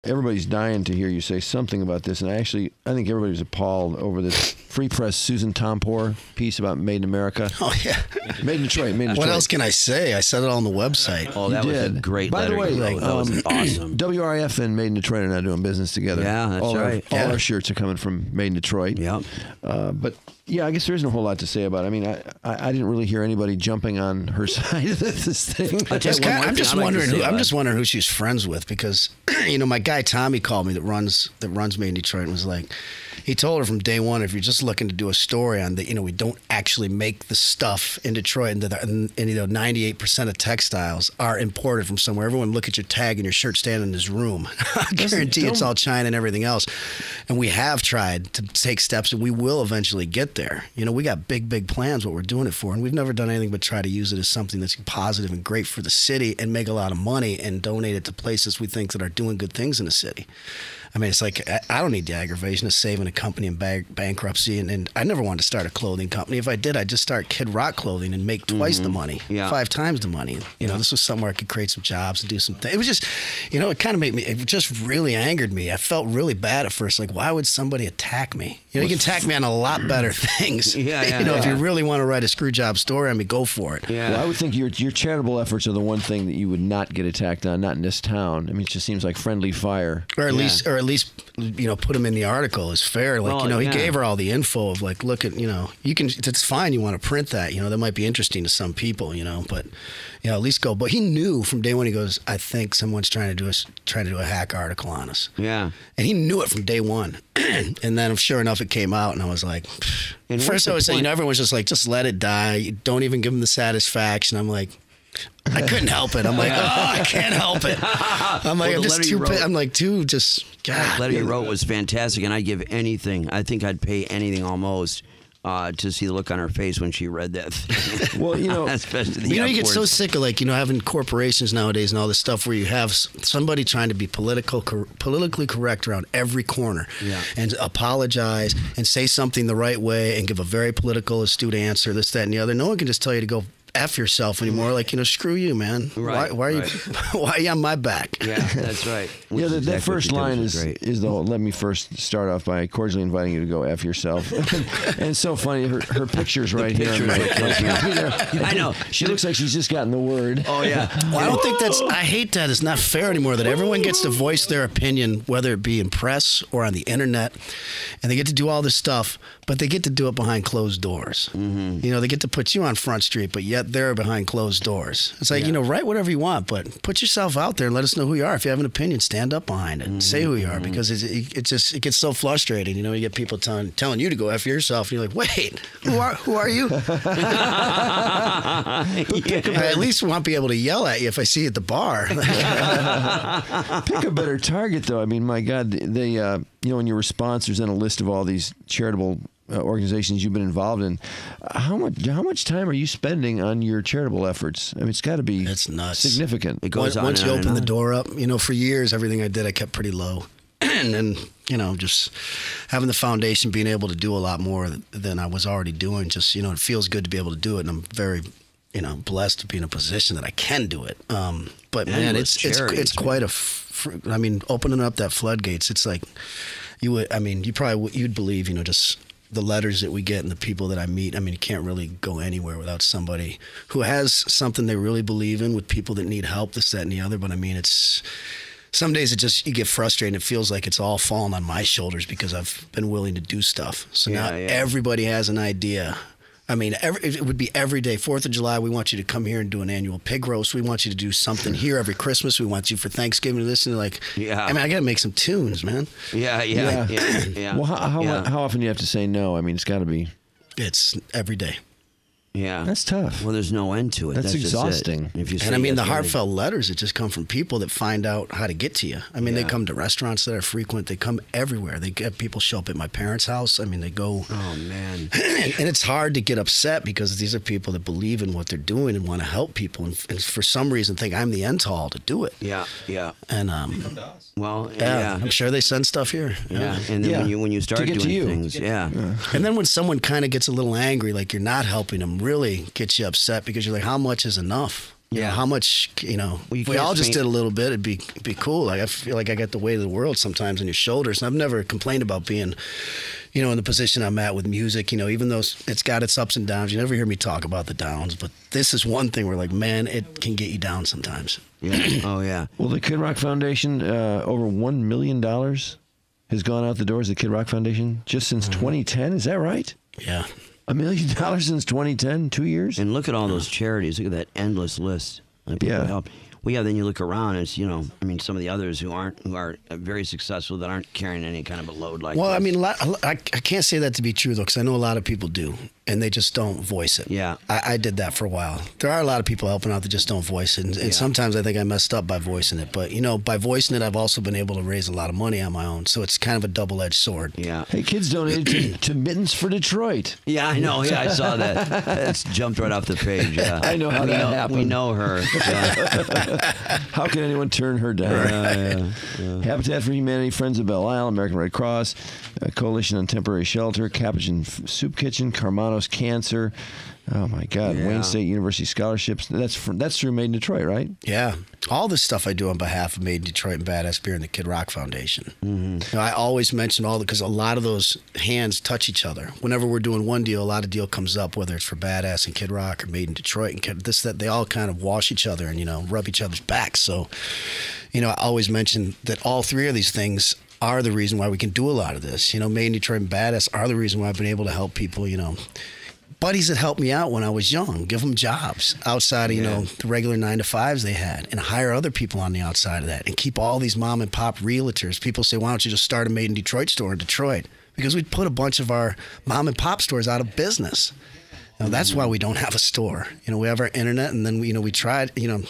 Everybody's dying to hear you say something about this, and I think everybody was appalled over this Free Press Susan Tompor piece about Made in America. Oh, yeah. Made in Detroit, Made in Detroit. What else can I say? I said it all on the website. Oh, that was a great letter. By the way, that was awesome. WRIF and Made in Detroit are now doing business together. Yeah, that's right. All our shirts are coming from Made in Detroit. Yeah. But yeah, I guess there isn't a whole lot to say about it. I mean, I didn't really hear anybody jumping on her side of this thing. I'm just wondering who she's friends with, because my guy Tommy called me that runs Made in Detroit and was like, he told her from day one, if you're just looking to do a story on that, we don't actually make the stuff in Detroit, and 98% of textiles are imported from somewhere. Everyone look at your tag and your shirt standing in this room. I guarantee it's all China and everything else. And we have tried to take steps, and we will eventually get there. We got big plans what we're doing it for, and we've never done anything but try to use it as something that's positive and great for the city and make a lot of money and donate it to places we think that are doing good things in the city. I mean, it's like, I don't need the aggravation of saving a company in bankruptcy. And I never wanted to start a clothing company. If I did, I'd just start Kid Rock Clothing and make twice the money, 5 times the money. This was somewhere I could create some jobs and do some things. It was just, it kind of it just really angered me. I felt really bad at first. Like, why would somebody attack me? You can attack me on a lot better things. If you really want to write a screw job story, go for it. Yeah. Well, I would think your charitable efforts are the one thing that you would not get attacked on, not in this town. I mean, it just seems like friendly fire. Or at least put him in the article is fair. Like, he gave her all the info of like, look at, you can, it's fine. You want to print that, that might be interesting to some people, but, at least go. But he knew from day one, he goes, I think someone's trying to do a hack article on us. Yeah. And he knew it from day one. And then sure enough, it came out and I was like, and first I was saying, everyone was just like, just let it die. Don't even give him the satisfaction. I'm like, I couldn't help it. I'm like, I can't help it. I'm like, I'm just too. I'm like, God. The letter you wrote was fantastic, and I'd give anything. I think I'd pay anything almost to see the look on her face when she read that. Well, especially you get so sick of having corporations nowadays and all this stuff where you have somebody trying to be politically correct around every corner, and apologize and say something the right way and give a very political, astute answer. This, that, and the other. No one can just tell you to go F yourself anymore. Like, screw you, man. Right, why are you on my back? Yeah, that's right. That first line is the whole, let me first start off by cordially inviting you to go F yourself. And it's so funny, her picture's right here. I know. She looks like she's just gotten the word. Oh, yeah. Well, I don't think I hate that. It's not fair anymore that everyone gets to voice their opinion, whether it be in press or on the internet, and they get to do all this stuff, but they get to do it behind closed doors. Mm-hmm. They get to put you on Front Street, but yet they're behind closed doors. It's like, write whatever you want, but put yourself out there and let us know who you are. If you have an opinion, stand up behind it and say who you are, because it gets so frustrating. You get people telling you to go F yourself, and you're like, wait, who are you? I at least won't be able to yell at you if I see you at the bar. Pick a better target, though. I mean, my God, they in your response, there's then a list of all these charitable organizations you've been involved in. How much time are you spending on your charitable efforts? I mean, it's got to be significant. It goes on once you open the door up. For years, everything I did, I kept pretty low. And then, just having the foundation, being able to do a lot more than I was already doing, just, it feels good to be able to do it. And I'm very, blessed to be in a position that I can do it. But man, it's quite opening up that floodgates. It's like, you'd believe, just the letters that we get and the people that I meet. I mean, you can't really go anywhere without somebody who has something they really believe in, with people that need help, this, that, and the other. But I mean, it's some days you get frustrated. It feels like it's all falling on my shoulders because I've been willing to do stuff. So now everybody has an idea. I mean, it would be every day. 4th of July, we want you to come here and do an annual pig roast. We want you to do something here every Christmas. We want you for Thanksgiving to listen. I got to make some tunes, man. Yeah. Well, how often do you have to say no? I mean, it's got to be. It's every day. Yeah. That's tough. Well, there's no end to it. That's exhausting. If you say and I mean, the heartfelt letters that just come from people that find out how to get to you. I mean, they come to restaurants that are frequent. They come everywhere. They get people show up at my parents' house. I mean, they go. Oh, man. And it's hard to get upset because these are people that believe in what they're doing and want to help people. And for some reason think I'm the end all to do it. Yeah. And, well, I'm sure they send stuff here. Yeah. And then when you start doing things, and then when someone kind of gets a little angry, like you're not helping them, really gets you upset because you're like, how much is enough? You know, how much, you know, Well, if we all just did a little bit, it'd be cool. Like, I feel like I got the weight of the world sometimes on your shoulders. And I've never complained about being, you know, in the position I'm at with music, you know, even though it's got its ups and downs. You never hear me talk about the downs, but this is one thing where, like, man, it can get you down sometimes. Yeah. Oh, yeah. Well, the Kid Rock Foundation, over $1 million has gone out the doors, the Kid Rock Foundation, just since 2010. Is that right? Yeah. $1 million since 2010, 2 years? And look at all those charities. Look at that endless list of people Yeah. help. Well, yeah, then you look around and it's, you know, I mean, some of the others who are very successful that aren't carrying any kind of a load like Well, this. I mean, I can't say that to be true, though, because I know a lot of people do, and they just don't voice it. Yeah. I did that for a while. There are a lot of people helping out that just don't voice it, and sometimes I think I messed up by voicing it. But, you know, by voicing it, I've also been able to raise a lot of money on my own, so it's kind of a double-edged sword. Yeah. Hey, kids donated to Mittens for Detroit. Yeah, I know. Yeah, I saw that. It's jumped right off the page. Yeah. I know how that happened. We know her. Yeah. How can anyone turn her down? Habitat for Humanity, Friends of Belle Isle, American Red Cross, Coalition on Temporary Shelter, Capuchin Soup Kitchen, Carmanos Cancer. Oh my God! Yeah. Wayne State University scholarships. That's through Made in Detroit, right? Yeah. All this stuff I do on behalf of Made in Detroit and Badass Beer and the Kid Rock Foundation. Mm-hmm. You know, I always mention because a lot of those hands touch each other. Whenever we're doing one deal, a lot of deal comes up, whether it's for Badass and Kid Rock or Made in Detroit and that, they all kind of wash each other and, you know, rub each other's backs. So, you know, I always mention that all three of these things are the reason why we can do a lot of this. You know, Made in Detroit and Badass are the reason why I've been able to help people, you know, buddies that helped me out when I was young, give them jobs outside of, you know, the regular 9-to-5s they had, and hire other people on the outside of that, and keep all these mom and pop realtors. People say, why don't you just start a Made in Detroit store in Detroit? Because we'd put a bunch of our mom and pop stores out of business. You know, that's why we don't have a store. You know, we have our internet, and then we tried, you know,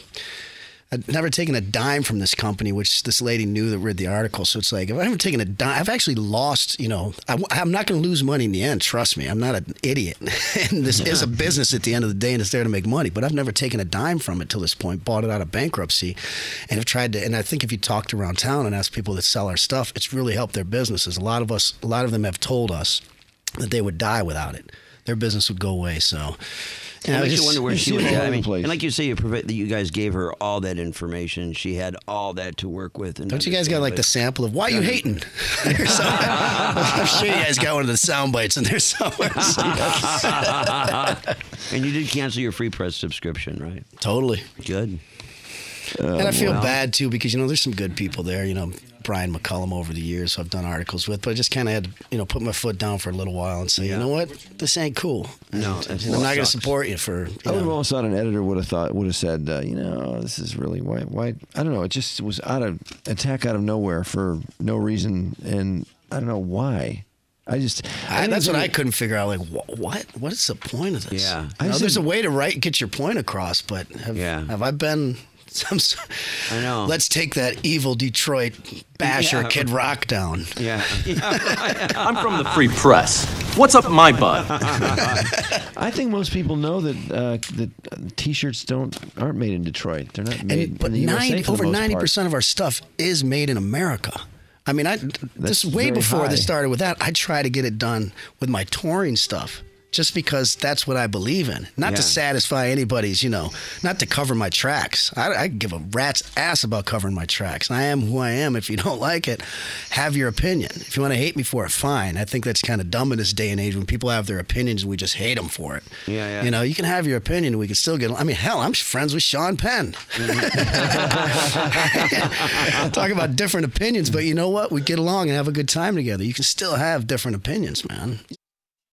I've never taken a dime from this company, which this lady knew that read the article. So it's like, if I haven't taken a dime, I've actually lost, you know, I'm not going to lose money in the end. Trust me. I'm not an idiot. And this is a business at the end of the day, and it's there to make money. But I've never taken a dime from it till this point, bought it out of bankruptcy, and have tried to, and I think if you talked around town and asked people that sell our stuff, it's really helped their businesses. A lot of them have told us that they would die without it. Their business would go away. So, And I just wonder where she was at. I mean, place. and like you say, you guys gave her all that information. She had all that to work with. And don't you guys got like the sample of why you hating? I'm sure you guys got one of the sound bites in there somewhere. And you did cancel your free press subscription, right? Totally. Good. And I feel bad too because, you know, there's some good people there. You know, Brian McCullum over the years who I've done articles with, but I just kind of had to, you know, put my foot down for a little while and say, you know what, this ain't cool. No, and I'm not going to support you for. I would have almost thought an editor would have said, you know, this is really why I don't know. It just was attack out of nowhere for no reason, and I don't know why. That's what I couldn't figure out. Like, what is the point of this? Yeah. You know, there's a way to get your point across, but have I been? I know. Let's take that evil Detroit basher Kid Rock down. Yeah. I'm from the free press. What's up my butt? I think most people know that T-shirts aren't made in Detroit. They're not made But in the USA for over the most part. 90% of our stuff is made in America. I mean, this way very before high. this started with that, I try to get it done with my touring stuff. Just because that's what I believe in. Not to satisfy anybody's, you know, not to cover my tracks. I give a rat's ass about covering my tracks. I am who I am. If you don't like it, have your opinion. If you want to hate me for it, fine. I think that's kind of dumb in this day and age when people have their opinions and we just hate them for it. Yeah. You know, you can have your opinion and we can still get, I mean, hell, I'm friends with Sean Penn. Talk about different opinions, but you know what? We get along and have a good time together. You can still have different opinions, man.